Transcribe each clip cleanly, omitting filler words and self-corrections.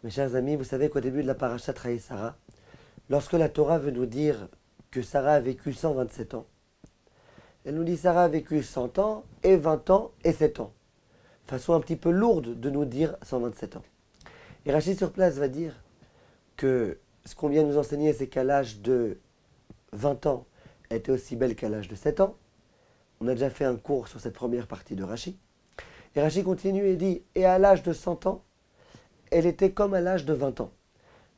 Mes chers amis, vous savez qu'au début de la parasha Trahi Sarah, lorsque la Torah veut nous dire que Sarah a vécu 127 ans, elle nous dit Sarah a vécu 100 ans et 20 ans et 7 ans. Façon un petit peu lourde de nous dire 127 ans. Et Rachid sur place va dire que ce qu'on vient de nous enseigner, c'est qu'à l'âge de 20 ans, elle était aussi belle qu'à l'âge de 7 ans. On a déjà fait un cours sur cette première partie de Rachid. Et Rachid continue et dit, et à l'âge de 100 ans, elle était comme à l'âge de 20 ans.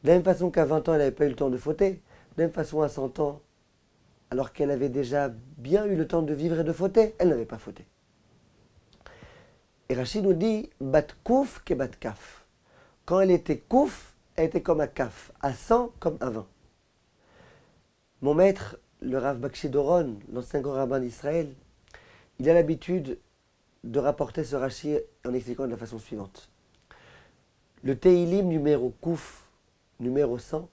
De la même façon qu'à 20 ans, elle n'avait pas eu le temps de fauter, de la même façon à 100 ans, alors qu'elle avait déjà bien eu le temps de vivre et de fauter, elle n'avait pas fauté. Et Rachid nous dit, bat kouf ke bat kaf. Quand elle était kouf, elle était comme à kaf, à 100 comme à 20. Mon maître, le Rav Bakshi Doron, l'ancien grand rabbin d'Israël, il a l'habitude de rapporter ce Rachid en expliquant de la façon suivante. Le Teilim numéro Kouf, numéro 100,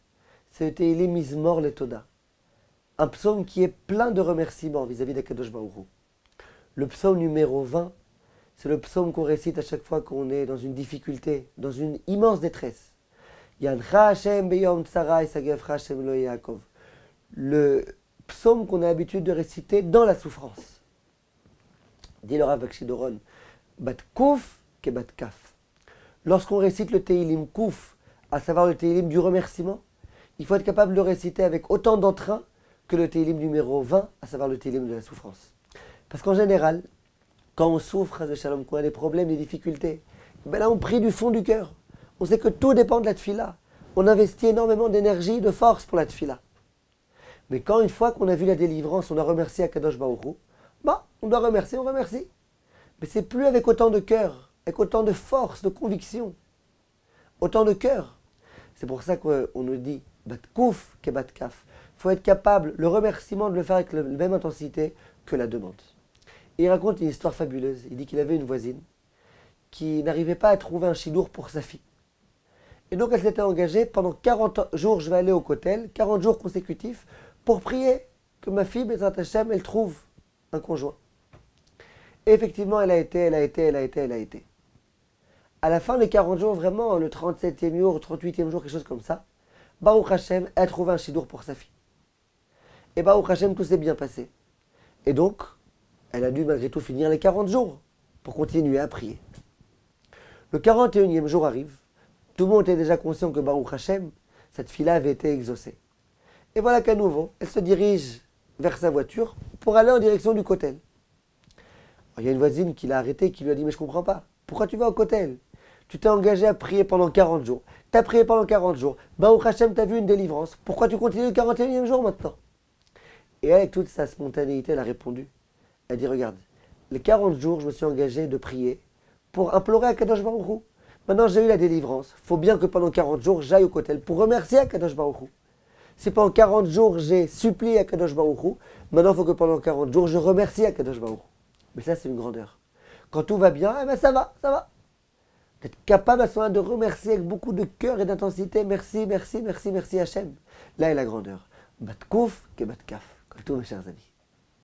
c'est le Teilim Mizmor Letoda. Un psaume qui est plein de remerciements vis-à-vis d'Akadosh Baruch Hu. Le psaume numéro 20, c'est le psaume qu'on récite à chaque fois qu'on est dans une difficulté, dans une immense détresse. Yancha Hashem beyom tsara isagevcha Hashem lo Yaakov. Le psaume qu'on a l'habitude de réciter dans la souffrance. Dit le Rav Bakshi Doron, bat kouf ke bat kaf. Lorsqu'on récite le Teilim Kouf, à savoir le Teilim du remerciement, il faut être capable de le réciter avec autant d'entrain que le Teilim numéro 20, à savoir le Teilim de la souffrance. Parce qu'en général, quand on souffre, qu'on a des problèmes, des difficultés, ben là on prie du fond du cœur. On sait que tout dépend de la tfila. On investit énormément d'énergie, de force pour la tfila. Mais quand une fois qu'on a vu la délivrance, on a remercié Akadosh Baruch Hu, on doit remercier, on remercie. Mais c'est plus avec autant de cœur, avec autant de force, de conviction, autant de cœur. C'est pour ça qu'on nous dit bat kouf ke bat kaf. Il faut être capable, le remerciement, de le faire avec la même intensité que la demande. Et il raconte une histoire fabuleuse. Il dit qu'il avait une voisine qui n'arrivait pas à trouver un chidour pour sa fille. Et donc elle s'était engagée pendant 40 jours, je vais aller au kotel, 40 jours consécutifs, pour prier que ma fille, Bezrat Hashem, elle trouve un conjoint. Et effectivement, elle a été. À la fin des 40 jours, vraiment, le 37e jour, 38e jour, quelque chose comme ça, Baruch Hashem, elle a trouvé un chidour pour sa fille. Et Baruch Hashem, tout s'est bien passé. Et donc, elle a dû malgré tout finir les 40 jours pour continuer à prier. Le 41e jour arrive. Tout le monde était déjà conscient que Baruch Hashem, cette fille-là avait été exaucée. Et voilà qu'à nouveau, elle se dirige vers sa voiture pour aller en direction du kotel. Il y a une voisine qui l'a arrêtée, qui lui a dit « Mais je ne comprends pas. Pourquoi tu vas au kotel? Tu t'es engagé à prier pendant 40 jours. Tu as prié pendant 40 jours. Baruch Hashem, tu as vu une délivrance. Pourquoi tu continues le 41e jour maintenant ?» Et avec toute sa spontanéité, elle a répondu. Elle dit « Regarde, les 40 jours, je me suis engagé de prier pour implorer à Kadosh Baruch Hu. Maintenant, j'ai eu la délivrance. Il faut bien que pendant 40 jours, j'aille au kotel pour remercier à Kadosh Baruch Hu. Si pendant 40 jours, j'ai supplié à Kadosh Baruch Hu, maintenant, il faut que pendant 40 jours, je remercie à Kadosh Baruch Hu. » Mais ça, c'est une grandeur. Quand tout va bien, eh ben ça va. D'être capable à ce moment de remercier avec beaucoup de cœur et d'intensité. Merci Hachem. Là est la grandeur. Bat kouf ke bat kaf. Comme tous mes chers amis.